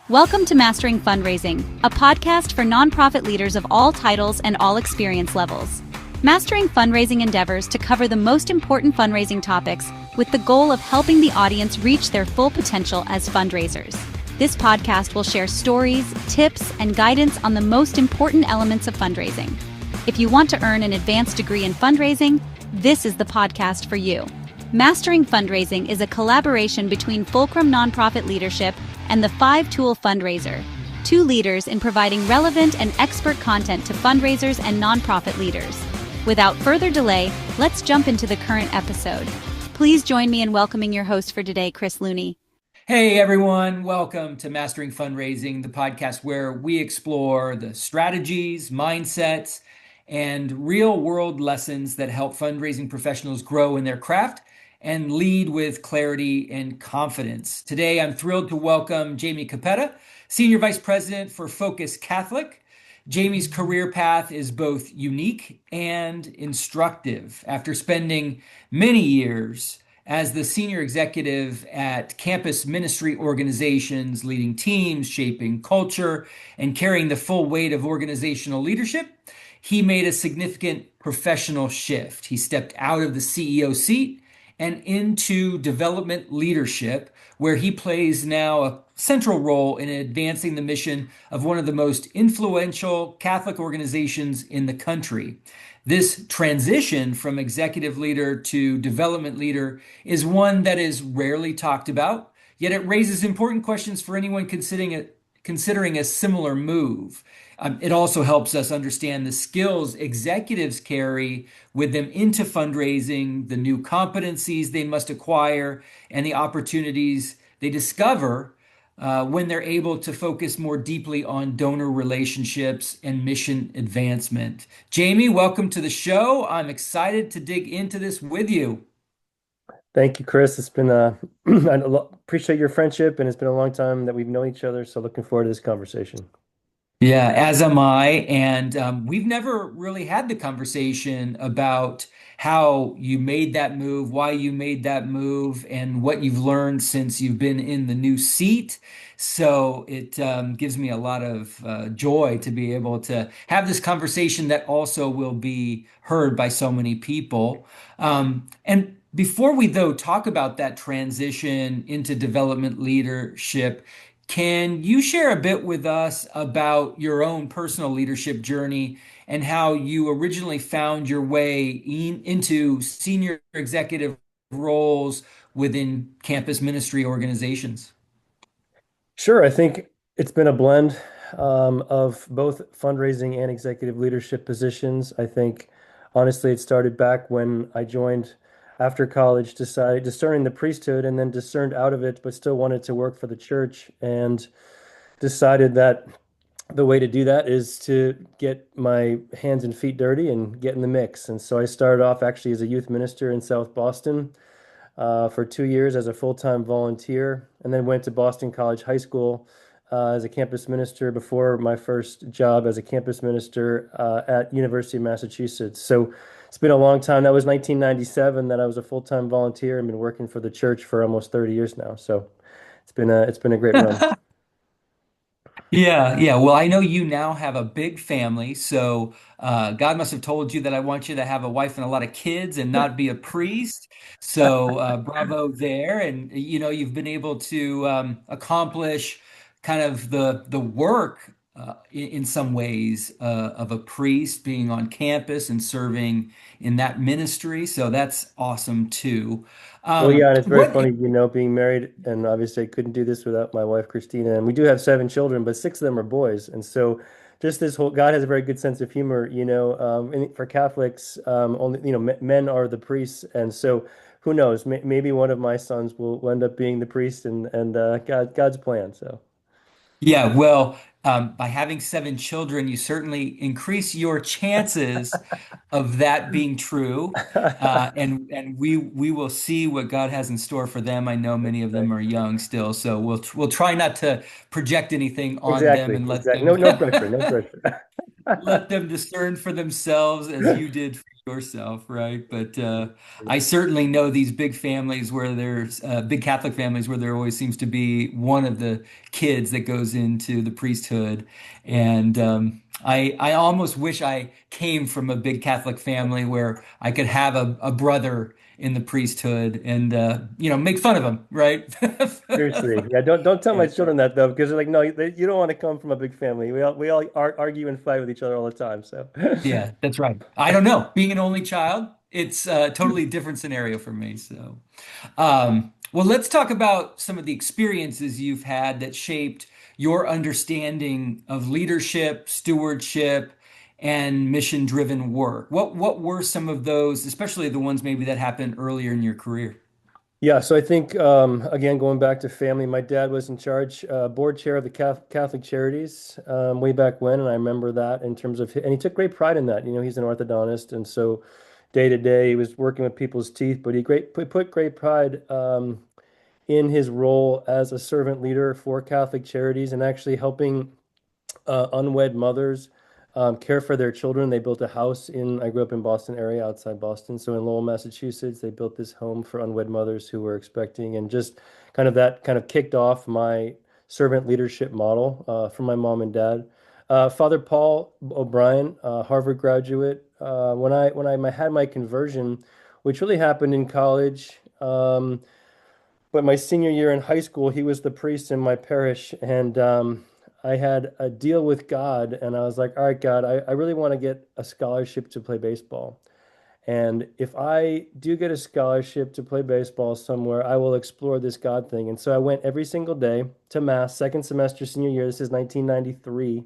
Welcome to Mastering Fundraising, a podcast for nonprofit leaders of all titles and all experience levels. Mastering fundraising endeavors to cover the most important fundraising topics with the goal of helping the audience reach their full potential as fundraisers. This podcast will share stories, tips, and guidance on the most important elements of fundraising. If you want to earn an advanced degree in fundraising, this is the podcast for you. Mastering Fundraising is a collaboration between Fulcrum Nonprofit Leadership and the 5-Tool Fundraiser, two leaders in providing relevant and expert content to fundraisers and nonprofit leaders. Without further delay, let's jump into the current episode. Please join me in welcoming your host for today, Chris Looney. Hey everyone, welcome to Mastering Fundraising, the podcast where we explore the strategies, mindsets, and real-world lessons that help fundraising professionals grow in their craft and lead with clarity and confidence. Today, I'm thrilled to welcome Jamie Capetta, Senior Vice President for Focus Catholic. Jamie's career path is both unique and instructive. After spending many years as the senior executive at campus ministry organizations, leading teams, shaping culture, and carrying the full weight of organizational leadership, he made a significant professional shift. He stepped out of the CEO seat and into development leadership, where he plays now a central role in advancing the mission of one of the most influential Catholic organizations in the country. This transition from executive leader to development leader is one that is rarely talked about, yet it raises important questions for anyone considering a similar move. It also helps us understand the skills executives carry with them into fundraising, the new competencies they must acquire, and the opportunities they discover when they're able to focus more deeply on donor relationships and mission advancement. Jamie, welcome to the show. I'm excited to dig into this with you. Thank you, Chris. It's been I appreciate your friendship, and it's been a long time that we've known each other. So looking forward to this conversation. Yeah, as am I. And we've never really had the conversation about how you made that move, why you made that move, and what you've learned since you've been in the new seat. So it gives me a lot of joy to be able to have this conversation that also will be heard by so many people. And before we, though, talk about that transition into development leadership, can you share a bit with us about your own personal leadership journey and how you originally found your way into senior executive roles within campus ministry organizations? Sure. I think it's been a blend of both fundraising and executive leadership positions. I think, honestly, it started back when I joined after college, decided discerning the priesthood and then discerned out of it, but still wanted to work for the church, and decided that the way to do that is to get my hands and feet dirty and get in the mix. And so I started off actually as a youth minister in South Boston for 2 years as a full-time volunteer, and then went to Boston College High School as a campus minister before my first job as a campus minister at University of Massachusetts. So it's been a long time. That was 1997 that I was a full-time volunteer and been working for the church for almost 30 years now. So it's been a great run. Yeah. Well, I know you now have a big family, so God must have told you that I want you to have a wife and a lot of kids and not be a priest. So bravo there. And you've been able to accomplish kind of the work in some ways of a priest being on campus and serving in that ministry. So that's awesome too. Well, yeah, and it's very What funny, being married, and obviously I couldn't do this without my wife, Christina. And we do have 7 children, but 6 of them are boys. And so just this whole, God has a very good sense of humor, and for Catholics, only, men are the priests. And so who knows, maybe one of my sons will end up being the priest, and God's plan. So. Yeah, well, by having 7 children, you certainly increase your chances of that being true. And we will see what God has in store for them. I know many of them are young still, so we'll try not to project anything on them Exactly, and let exactly. them. No, no pressure, no pressure. let them discern for themselves as you did for yourself, right? But I certainly know these big families where there's big Catholic families where there always seems to be one of the kids that goes into the priesthood, Yeah. and I almost wish I came from a big Catholic family where I could have a brother in the priesthood and make fun of him, right? Seriously, yeah. Don't tell my Yeah. children that though, because they're like, no, you don't want to come from a big family. We all argue and fight with each other all the time. So, Yeah, that's right. I don't know. Being an only child, it's a totally different scenario for me. So, well, let's talk about some of the experiences you've had that shaped your understanding of leadership, stewardship, and mission-driven work. What were some of those, especially the ones maybe that happened earlier in your career? yeah. So I think again, going back to family, my dad was in charge, board chair of the Catholic Charities way back when, and I remember that in terms of, and he took great pride in that. He's an orthodontist, and so day to day he was working with people's teeth, but he put great pride. In his role as a servant leader for Catholic Charities and actually helping unwed mothers care for their children. They built a house I grew up in Boston area outside Boston. So in Lowell, Massachusetts, they built this home for unwed mothers who were expecting and just that kind of kicked off my servant leadership model from my mom and dad. Father Paul O'Brien, Harvard graduate, when I had my conversion, which really happened in college. But my senior year in high school, he was the priest in my parish, and I had a deal with God, and I was like, all right, God, I really want to get a scholarship to play baseball. And if I do get a scholarship to play baseball somewhere, I will explore this God thing. And so I went every single day to Mass, second semester, senior year. This is 1993.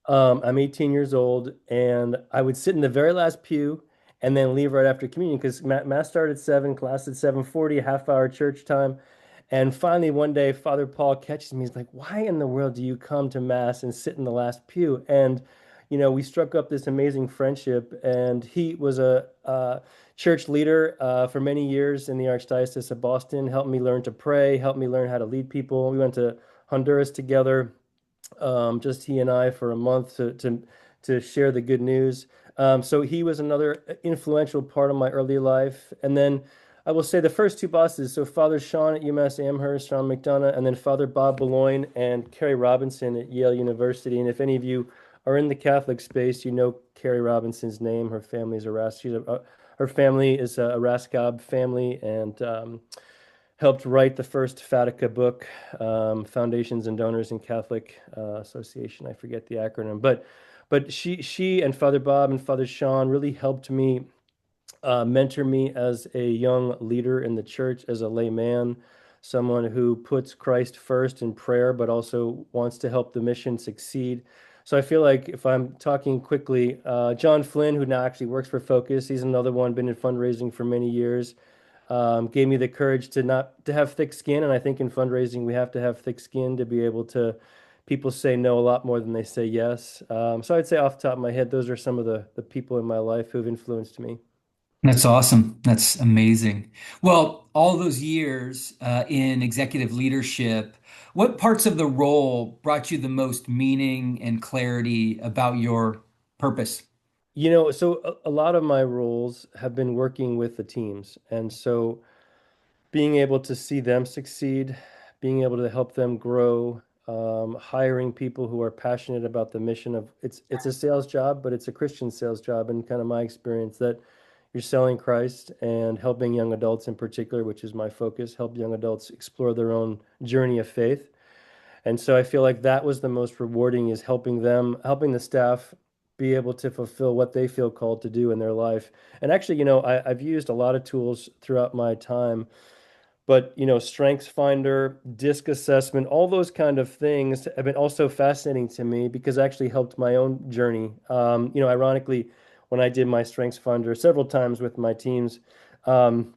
I'm 18 years old, and I would sit in the very last pew and then leave right after communion because mass started at 7, class at 7:40, a half hour church time. And finally, one day, Father Paul catches me. He's like, "Why in the world do you come to mass and sit in the last pew?" And we struck up this amazing friendship. And he was a church leader for many years in the Archdiocese of Boston. Helped me learn to pray. Helped me learn how to lead people. We went to Honduras together, just he and I for a month to share the good news. So he was another influential part of my early life. And then I will say the first two bosses, so Father Sean at UMass Amherst, Sean McDonough, and then Father Bob Boulogne and Carrie Robinson at Yale University. And if any of you are in the Catholic space, you know Carrie Robinson's name. Her family is her family is a Raskob family, and helped write the first Fatica book, Foundations and Donors in Catholic Association. I forget the acronym, but she and Father Bob and Father Sean really helped me mentor me as a young leader in the church, as a layman, someone who puts Christ first in prayer, but also wants to help the mission succeed. So I feel like if I'm talking quickly, John Flynn, who now actually works for Focus, he's another one, been in fundraising for many years, gave me the courage to have thick skin. And I think in fundraising, we have to have thick skin to be able to, people say no a lot more than they say yes. So I'd say off the top of my head, those are some of the people in my life who've influenced me. That's awesome. That's amazing. Well, all those years in executive leadership, what parts of the role brought you the most meaning and clarity about your purpose? So a lot of my roles have been working with the teams. And so being able to see them succeed, being able to help them grow, hiring people who are passionate about the mission of it's a sales job, but it's a Christian sales job. And kind of my experience that you're selling Christ and helping young adults in particular, which is my focus, help young adults explore their own journey of faith. And so I feel like that was the most rewarding is helping the staff be able to fulfill what they feel called to do in their life. And actually, I've used a lot of tools throughout my time, but strengths finder, disc assessment, all those kind of things have been also fascinating to me because it actually helped my own journey. Ironically, when I did my strengths finder several times with my teams, um,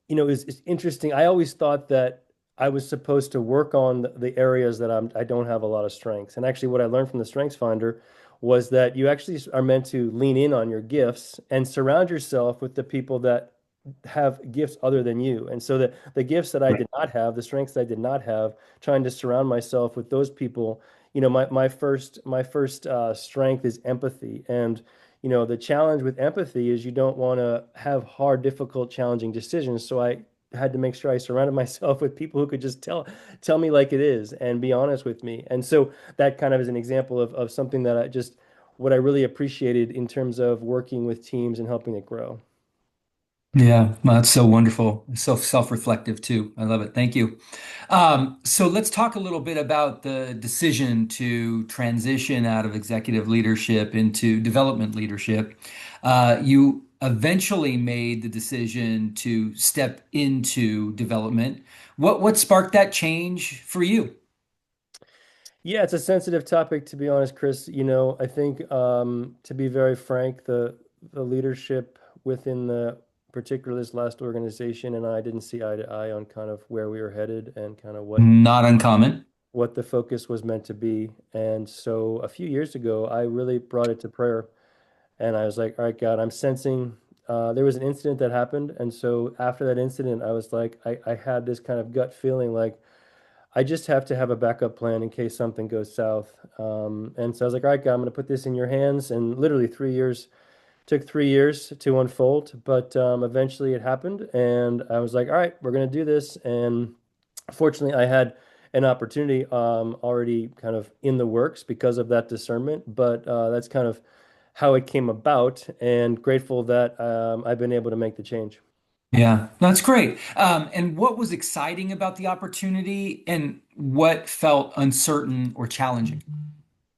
it's interesting. I always thought that I was supposed to work on the areas that I don't have a lot of strengths. And actually, what I learned from the Strengths Finder was that you actually are meant to lean in on your gifts and surround yourself with the people that have gifts other than you. And so the gifts that I Right. did not have, the strengths I did not have, trying to surround myself with those people, my first strength is empathy. And the challenge with empathy is you don't want to have hard, difficult, challenging decisions. So I had to make sure I surrounded myself with people who could just tell me like it is and be honest with me. And so that kind of is an example of something that I just what I really appreciated in terms of working with teams and helping it grow. Yeah, well, that's so wonderful. So self-reflective too. I love it. Thank you. So let's talk a little bit about the decision to transition out of executive leadership into development leadership. You eventually made the decision to step into development. What sparked that change for you? Yeah, it's a sensitive topic to be honest, Chris. I think to be very frank, the leadership within the particular this last organization and I didn't see eye to eye on kind of where we were headed and kind of Not uncommon. what the focus was meant to be. And so a few years ago, I really brought it to prayer and I was like, all right, God, I'm sensing there was an incident that happened. And so after that incident, I was like, I had this kind of gut feeling like I just have to have a backup plan in case something goes south. And so I was like, all right, God, I'm going to put this in your hands. And literally 3 years, took 3 years to unfold, but eventually it happened. And I was like, all right, we're going to do this. And fortunately, I had an opportunity already kind of in the works because of that discernment. But that's kind of how it came about, and grateful that I've been able to make the change. Yeah, that's great. And what was exciting about the opportunity and what felt uncertain or challenging?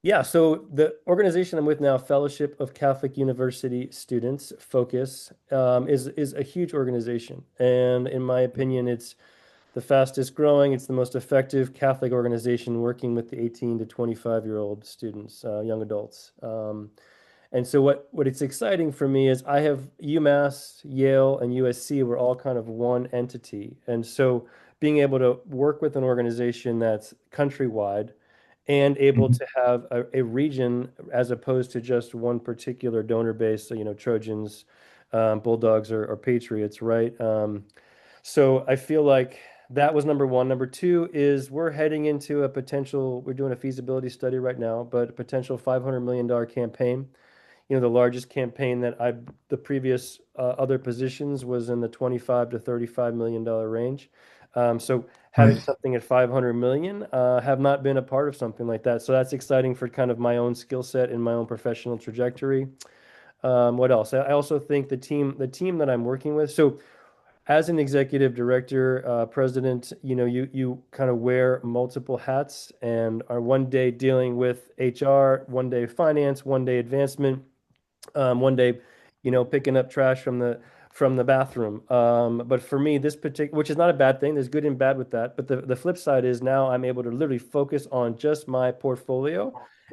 Yeah, so the organization I'm with now, Fellowship of Catholic University Students, Focus, is a huge organization, and in my opinion, it's the fastest growing. It's the most effective Catholic organization working with the 18 to 25-year-old students, young adults. And so what it's exciting for me is I have UMass, Yale, and USC were all kind of one entity. And so being able to work with an organization that's countrywide and able Mhm. to have a region as opposed to just one particular donor base, so, Trojans, Bulldogs, or Patriots, right? So I feel like that was number one. Number two is we're doing a feasibility study right now, but a potential $500 million campaign. The largest campaign the previous other positions was in the 25 to $35 million range. So having Right. something at 500 million, have not been a part of something like that. So that's exciting for kind of my own skill set and my own professional trajectory. What else? I also think the team that I'm working with. So as an executive director, president, you kind of wear multiple hats and are one day dealing with HR, one day finance, one day advancement, one day, picking up trash from the bathroom. But for me, this particular, which is not a bad thing, there's good and bad with that. But the flip side is now I'm able to literally focus on just my portfolio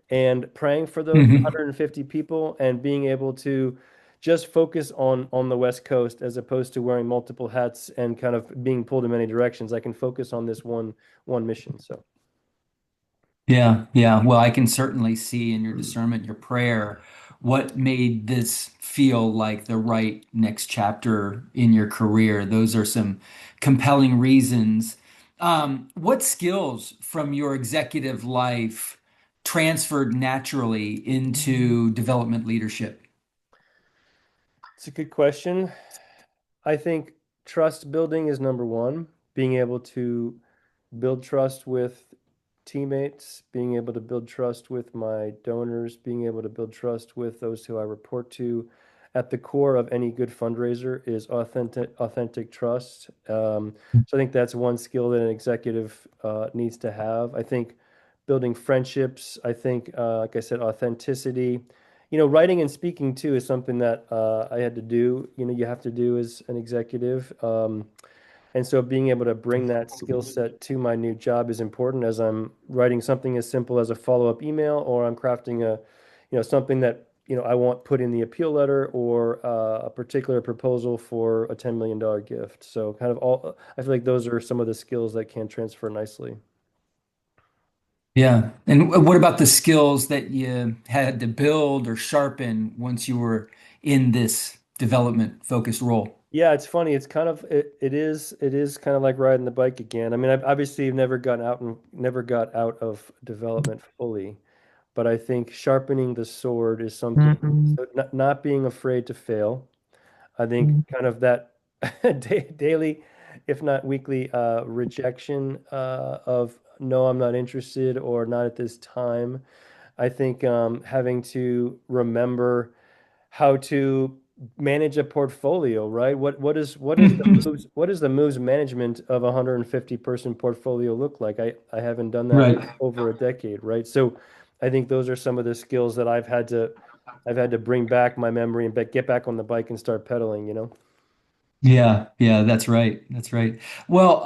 and praying for those Mhm. 150 people and being able to just focus on the West Coast as opposed to wearing multiple hats and kind of being pulled in many directions. I can focus on this one mission. So. Yeah, yeah. Well, I can certainly see in your discernment, your prayer, what made this feel like the right next chapter in your career. Those are some compelling reasons. What skills from your executive life transferred naturally into development leadership? It's a good question. I think trust building is number one. Being able to build trust with teammates, being able to build trust with my donors, being able to build trust with those who I report to. At the core of any good fundraiser is authentic trust. So I think that's one skill that an executive needs to have. I think building friendships. I think, like I said, authenticity. Writing and speaking too is something that I had to do. You have to do as an executive. And so being able to bring that skill set to my new job is important as I'm writing something as simple as a follow-up email or I'm crafting something that, I want put in the appeal letter or a particular proposal for a $10 million gift. So kind of I feel like those are some of the skills that can transfer nicely. Yeah. And what about the skills that you had to build or sharpen once you were in this development focused role? Yeah, it's funny. It's kind of it is kind of like riding the bike again. I mean, I've obviously never got out of development fully, but I think sharpening the sword is something. So not being afraid to fail. I think kind of that daily, if not weekly, rejection of no, I'm not interested or not at this time. I think having to remember how to manage a portfolio, right? What is the moves management of a 150 person portfolio look like? I haven't done that Right. for over a decade, right? So I think those are some of the skills that I've had to bring back my memory and get back on the bike and start pedaling, you know? Yeah, yeah, that's right. That's right. Well,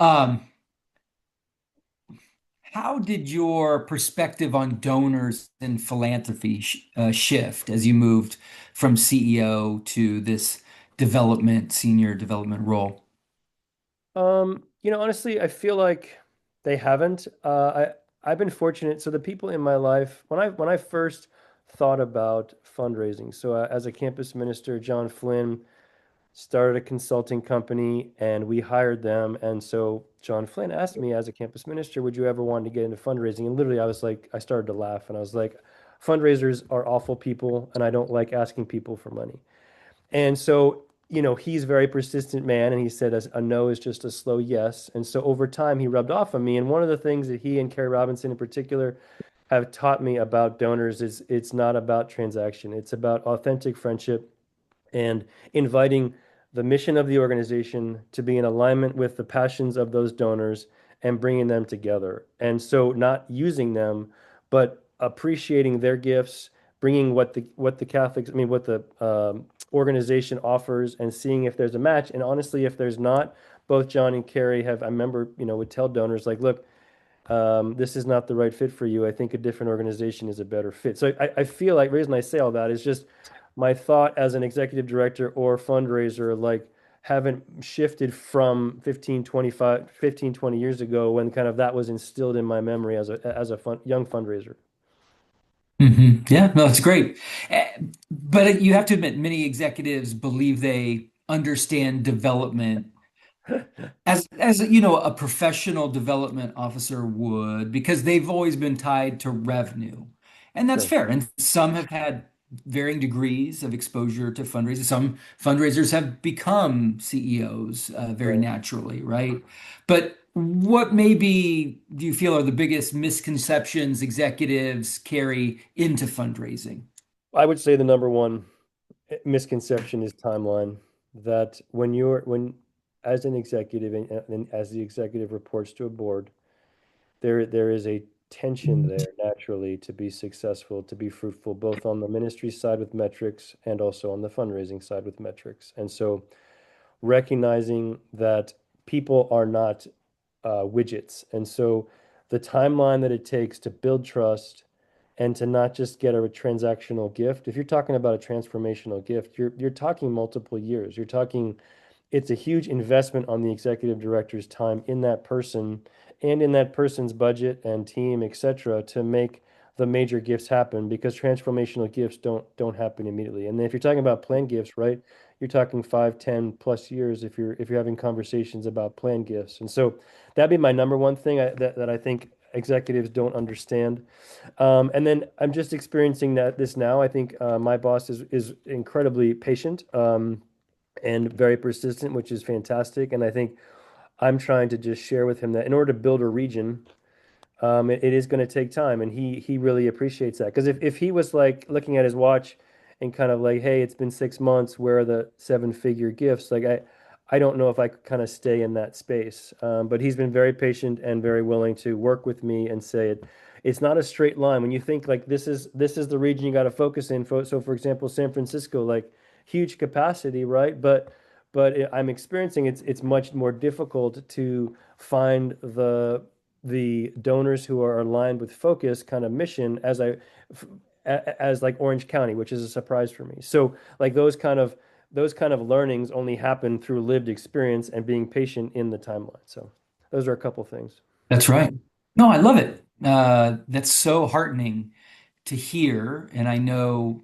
how did your perspective on donors and philanthropy shift as you moved from CEO to this senior development role? Honestly, I feel like they haven't. I've been fortunate. So the people in my life, when I first thought about fundraising, so as a campus minister, John Flynn started a consulting company, and we hired them. And so John Flynn asked me as a campus minister, "Would you ever want to get into fundraising?" And literally, I started to laugh, and I was like, "Fundraisers are awful people, and I don't like asking people for money." And so, he's a very persistent man, and he said a no is just a slow yes. And so over time, he rubbed off on me. And one of the things that he and Kerry Robinson in particular have taught me about donors is it's not about transaction. It's about authentic friendship and inviting the mission of the organization to be in alignment with the passions of those donors and bringing them together. And so not using them, but appreciating their gifts, bringing what the Catholics, I mean, what the organization offers, and seeing if there's a match. And honestly, if there's not, both John and Carrie I remember, would tell donors like, look, this is not the right fit for you. I think a different organization is a better fit. So I feel like the reason I say all that is just my thought as an executive director or fundraiser, like haven't shifted from 15, 20 years ago when kind of that was instilled in my memory as a young fundraiser. Yeah, no, that's great. But you have to admit, many executives believe they understand development as a professional development officer would, because they've always been tied to revenue. And that's Sure. fair. And some have had varying degrees of exposure to fundraising. Some fundraisers have become CEOs very Right. naturally, right? But what maybe do you feel are the biggest misconceptions executives carry into fundraising? I would say the number one misconception is timeline. That when as an executive and as the executive reports to a board, there is a tension there naturally to be successful, to be fruitful, both on the ministry side with metrics and also on the fundraising side with metrics. And so recognizing that people are not widgets. And so the timeline that it takes to build trust and to not just get a transactional gift. If you're talking about a transformational gift, you're talking multiple years. You're talking it's a huge investment on the executive director's time in that person and in that person's budget and team, et cetera, to make the major gifts happen because transformational gifts don't happen immediately. And then if you're talking about planned gifts, right, you're talking 5, 10 plus years if you're having conversations about planned gifts. And so that'd be my number one thing that I think executives don't understand. And then I'm just experiencing this now. I think my boss is incredibly patient. And very persistent, which is fantastic. And I think I'm trying to just share with him that in order to build a region, it is going to take time, and he really appreciates that. Because if he was like looking at his watch and kind of like, hey, it's been 6 months, where are the seven-figure gifts? Like I don't know if I could kind of stay in that space. But he's been very patient and very willing to work with me and say it's not a straight line. When you think like this is the region you got to focus in. So for example, San Francisco, like huge capacity, right? But I'm experiencing it's much more difficult to find the donors who are aligned with focus kind of mission as like Orange County, which is a surprise for me. So like those kind of learnings only happen through lived experience and being patient in the timeline. So those are a couple things. That's right. No, I love it. That's so heartening to hear. And I know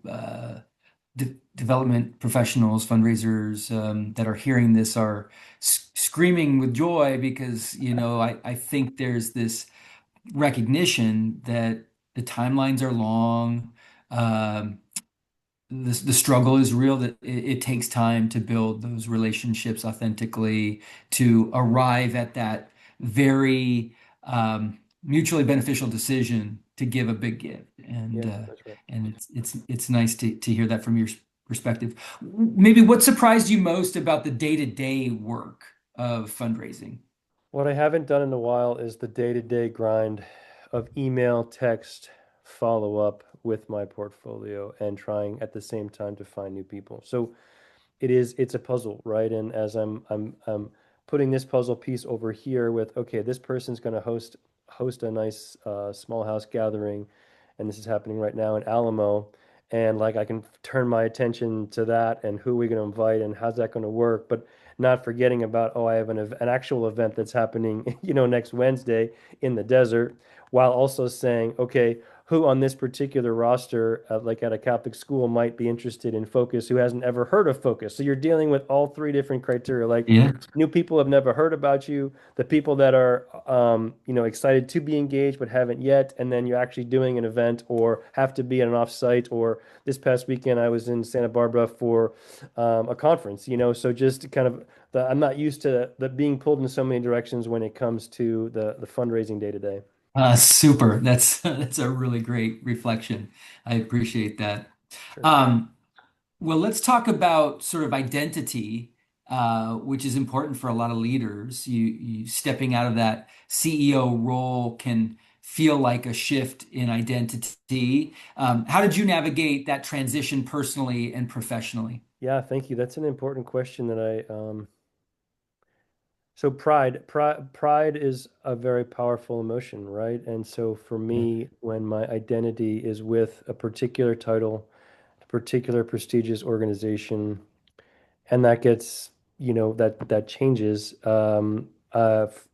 development professionals, fundraisers that are hearing this are screaming with joy because, I think there's this recognition that the timelines are long. Um, the struggle is real, that it takes time to build those relationships authentically, to arrive at that very mutually beneficial decision to give a big gift. And Yeah, that's right. it's nice to hear that from your perspective. Maybe what surprised you most about the day-to-day work of fundraising? What I haven't done in a while is the day-to-day grind of email, text, follow up with my portfolio and trying at the same time to find new people. So it's a puzzle, right? And as I'm putting this puzzle piece over here with, okay, this person's going to host a nice small house gathering, and this is happening right now in Alamo, and like I can turn my attention to that and who are we going to invite and how's that going to work, but not forgetting about, oh, I have an actual event that's happening, next Wednesday in the desert, while also saying, okay, who on this particular roster, like at a Catholic school, might be interested in Focus who hasn't ever heard of Focus. So you're dealing with all three different criteria. Like Yeah. new people have never heard about you, the people that are, excited to be engaged but haven't yet, and then you're actually doing an event or have to be at an offsite. Or this past weekend, I was in Santa Barbara for a conference. So just kind of I'm not used to the being pulled in so many directions when it comes to the fundraising day to day. Super. That's that's a really great reflection. I appreciate that. Sure. Um, Well, let's talk about sort of identity, which is important for a lot of leaders. You stepping out of that CEO role can feel like a shift in identity. How did you navigate that transition personally and professionally? Yeah, thank you. That's an important question that so pride is a very powerful emotion, right? And so for Yeah. me, when my identity is with a particular title, a particular prestigious organization, and that gets, that changes,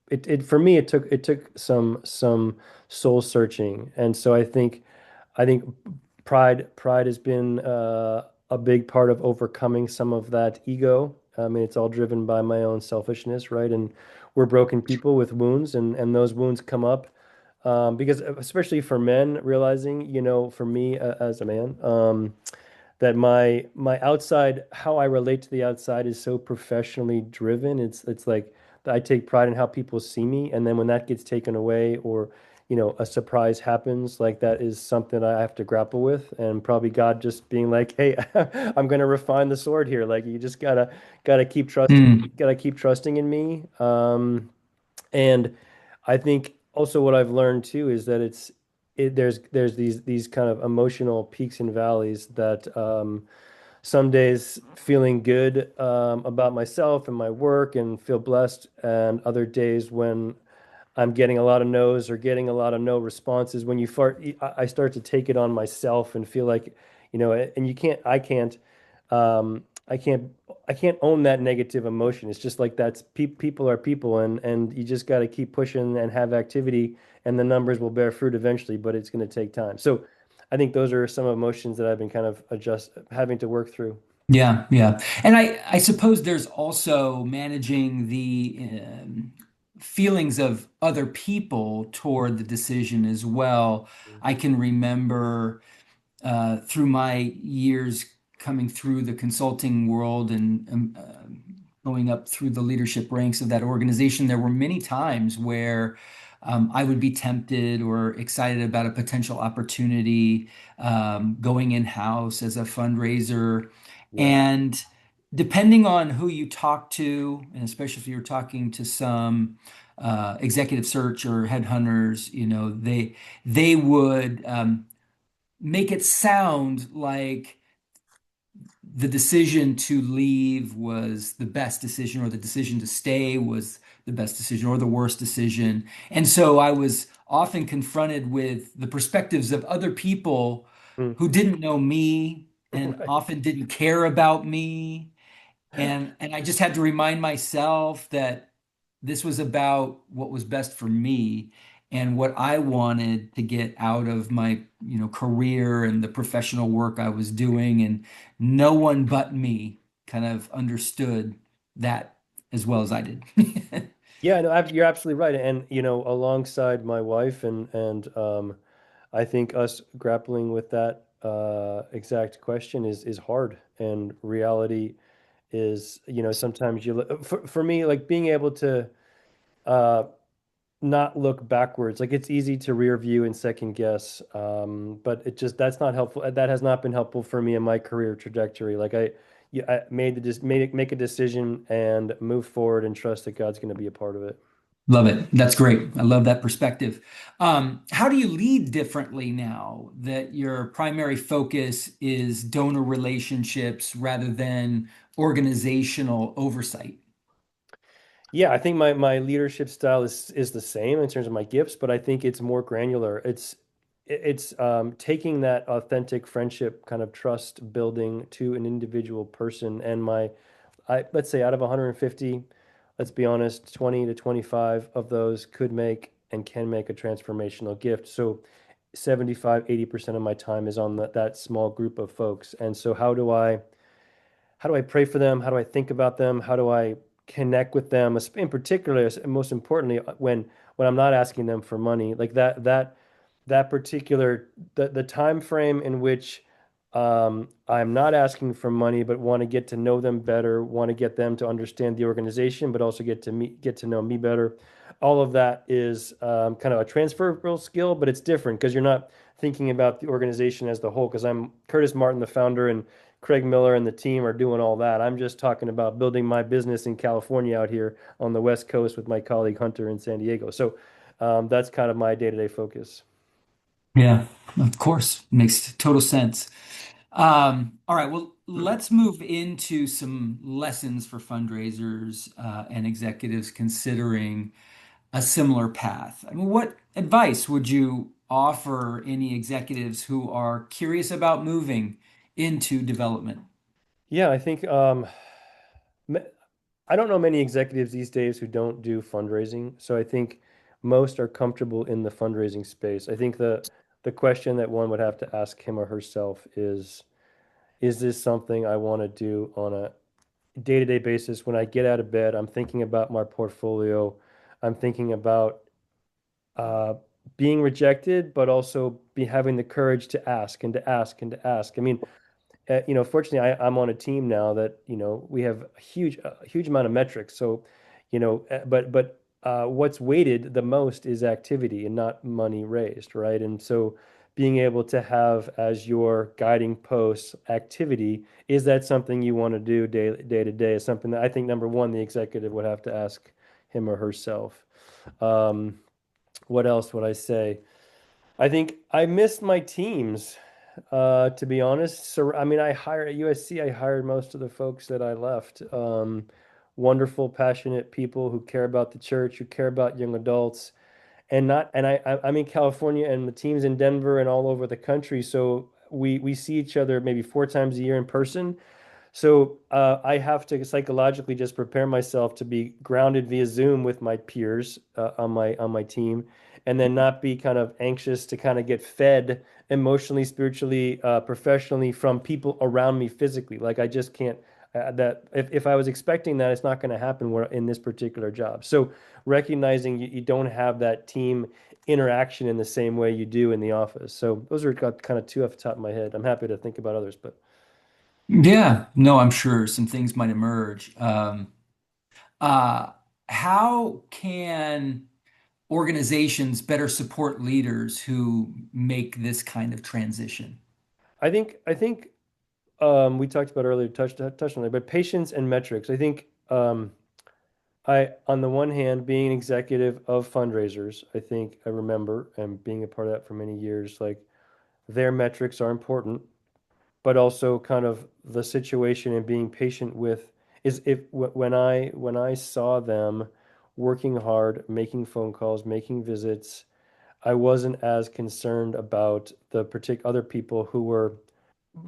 it for me it took some soul searching. And so I think pride has been a big part of overcoming some of that ego. I mean, it's all driven by my own selfishness, right? And we're broken people with wounds, and those wounds come up because, especially for men, realizing, for me as a man, that my outside, how I relate to the outside, is so professionally driven. It's like I take pride in how people see me, and then when that gets taken away, or a surprise happens, like that is something I have to grapple with, and probably God just being like, "Hey, I'm gonna refine the sword here. Like you just gotta keep trusting, Hmm. gotta keep trusting in me." And I think also what I've learned too is that there's these kind of emotional peaks and valleys that some days feeling good about myself and my work and feel blessed, and other days when I'm getting a lot of no's or getting a lot of no responses. When I start to take it on myself and feel like, and I can't, I can't own that negative emotion. It's just like people are people, and you just got to keep pushing and have activity, and the numbers will bear fruit eventually, but it's going to take time. So I think those are some emotions that I've been kind of having to work through. Yeah, yeah. And I suppose there's also managing the feelings of other people toward the decision as well. I can remember through my years coming through the consulting world and going up through the leadership ranks of that organization, there were many times where I would be tempted or excited about a potential opportunity going in-house as a fundraiser. Yeah. And depending on who you talk to, and especially if you're talking to some executive search or headhunters, they would make it sound like the decision to leave was the best decision, or the decision to stay was the best decision, or the worst decision. And so I was often confronted with the perspectives of other people Mm. who didn't know me and Right. often didn't care about me. And I just had to remind myself that this was about what was best for me. and what I wanted to get out of my, career and the professional work I was doing. And no one but me kind of understood that as well as I did. Yeah, no, you're absolutely right. And alongside my wife and I think us grappling with that exact question is hard. And reality is, sometimes for me, like being able to uh not look backwards. Like it's easy to rear view and second guess. But that's not helpful. That has not been helpful for me in my career trajectory. Like yeah, I made the just made it make a decision and move forward and trust that God's going to be a part of it. Love it. That's great. I love that perspective. How do you lead differently now that your primary focus is donor relationships rather than organizational oversight? Yeah, I think my leadership style is the same in terms of my gifts, but I think it's more granular. It's taking that authentic friendship kind of trust building to an individual person. And let's say out of 150, let's be honest, 20 to 25 of those could make and can make a transformational gift. So 75, 80% of my time is on that small group of folks. And so how do I pray for them? How do I think about them? How do I connect with them? In particular, most importantly, when I'm not asking them for money, like that particular the time frame in which I'm not asking for money, but want to get to know them better, want to get them to understand the organization, but also get to know me better. All of that is kind of a transferable skill, but it's different because you're not thinking about the organization as the whole. Because I'm Curtis Martin, the founder, and Craig Miller and the team are doing all that. I'm just talking about building my business in California out here on the West Coast with my colleague Hunter in San Diego. So that's kind of my day-to-day focus. Yeah, of course. Makes total sense. All right, well, let's move into some lessons for fundraisers and executives considering a similar path. I mean, what advice would you offer any executives who are curious about moving into development? Yeah, I think ma- I don't know many executives these days who don't do fundraising. So I think most are comfortable in the fundraising space. I think the question that one would have to ask him or herself is this something I want to do on a day-to-day basis? When I get out of bed, I'm thinking about my portfolio. I'm thinking about uh, being rejected, but also be having the courage to ask and to ask and to ask. I mean, fortunately, I'm on a team now that, we have a huge amount of metrics. So, what's weighted the most is activity and not money raised, right? And so being able to have as your guiding post activity, is that something you want to do day to day is something that I think number one, the executive would have to ask him or herself. Um, what else would I say? I think I missed my teams, to be honest. So, I mean, I hired at USC, I hired most of the folks that I left. Wonderful, passionate people who care about the church, who care about young adults, I'm in California, and the team's in Denver and all over the country. So we see each other maybe 4 times a year in person. So I have to psychologically just prepare myself to be grounded via Zoom with my peers on my team, and then not be kind of anxious to kind of get fed emotionally, spiritually, professionally from people around me physically. Like I just can't. That if I was expecting that, it's not going to happen in this particular job. So recognizing you don't have that team interaction in the same way you do in the office. So those are kind of two off the top of my head. I'm happy to think about others, but. Yeah, no, I'm sure some things might emerge. Uh, how can organizations better support leaders who make this kind of transition? I think we talked about earlier, touched on it, but patience and metrics. I think I on the one hand, being an executive of fundraisers, I think I remember and being a part of that for many years, like their metrics are important, but also kind of the situation and being patient with is if when I saw them working hard, making phone calls, making visits, I wasn't as concerned about the particular other people who were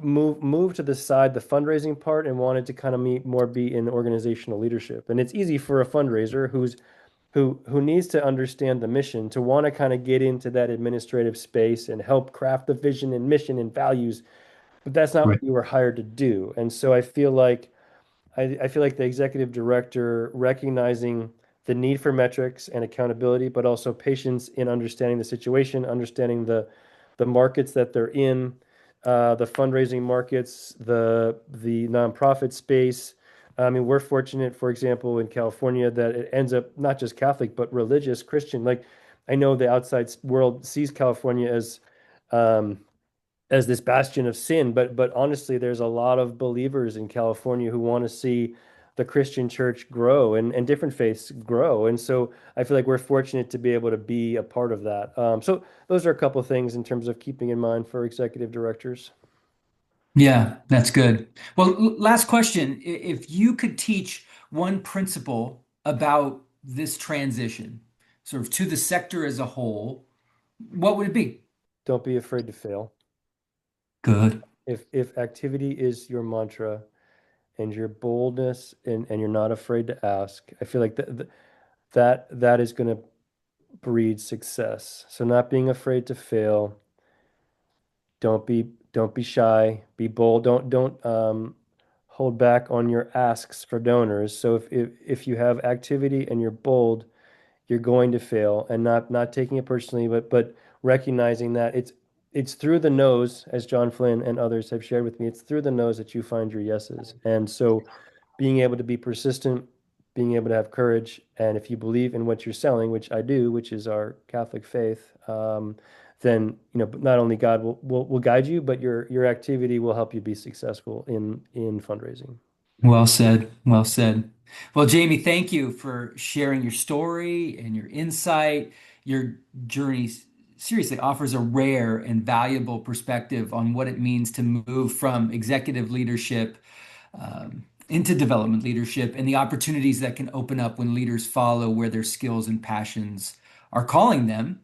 move to the side the fundraising part and wanted to kind of be in organizational leadership. And it's easy for a fundraiser who's who needs to understand the mission, to want to kind of get into that administrative space and help craft the vision and mission and values, but that's not Right. what you were hired to do. And so I feel like the executive director recognizing the need for metrics and accountability, but also patience in understanding the situation, understanding the markets that they're in, the fundraising markets, the nonprofit space. I mean, we're fortunate, for example, in California, that it ends up not just Catholic, but religious, Christian. Like, I know the outside world sees California um, as this bastion of sin, but honestly, there's a lot of believers in California who want to see the Christian church grow and different faiths grow. And so I feel like we're fortunate to be able to be a part of that. So those are a couple of things in terms of keeping in mind for executive directors. Yeah, that's good. Well, last question. If you could teach one principle about this transition, sort of to the sector as a whole, what would it be? Don't be afraid to fail. Good. If activity is your mantra and your boldness and you're not afraid to ask, I feel like that is going to breed success. So not being afraid to fail. Don't be shy. Be bold. Don't hold back on your asks for donors. So if you have activity and you're bold, you're going to fail, and not taking it personally, but recognizing that it's through the no's, as John Flynn and others have shared with me, it's through the no's that you find your yeses. And so being able to be persistent, being able to have courage, and if you believe in what you're selling, which I do, which is our Catholic faith, then not only God will guide you, but your activity will help you be successful in fundraising. Well said. Well said. Well, Jamie, thank you for sharing your story and your insight. Your journey seriously offers a rare and valuable perspective on what it means to move from executive leadership into development leadership and the opportunities that can open up when leaders follow where their skills and passions are calling them.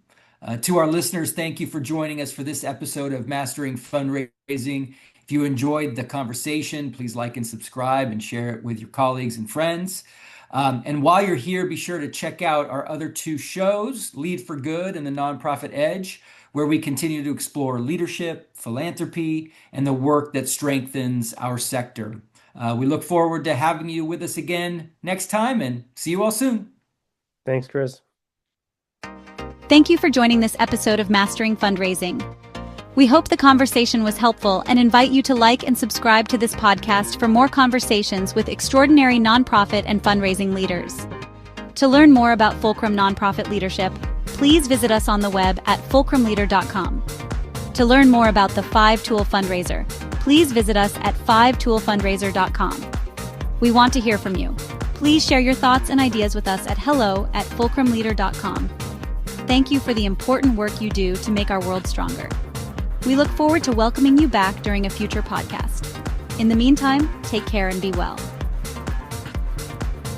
To our listeners, thank you for joining us for this episode of Mastering Fundraising. If you enjoyed the conversation, please like and subscribe and share it with your colleagues and friends. And while you're here, be sure to check out our other two shows, Lead for Good and The Nonprofit Edge, where we continue to explore leadership, philanthropy, and the work that strengthens our sector. We look forward to having you with us again next time, and see you all soon. Thanks, Chris. Thank you for joining this episode of Mastering Fundraising. We hope the conversation was helpful and invite you to like and subscribe to this podcast for more conversations with extraordinary nonprofit and fundraising leaders. To learn more about Fulcrum Nonprofit Leadership, please visit us on the web at fulcrumleader.com. To learn more about the 5-Tool Fundraiser, please visit us at 5toolfundraiser.com. We want to hear from you. Please share your thoughts and ideas with us at hello@fulcrumleader.com. Thank you for the important work you do to make our world stronger. We look forward to welcoming you back during a future podcast. In the meantime, take care and be well.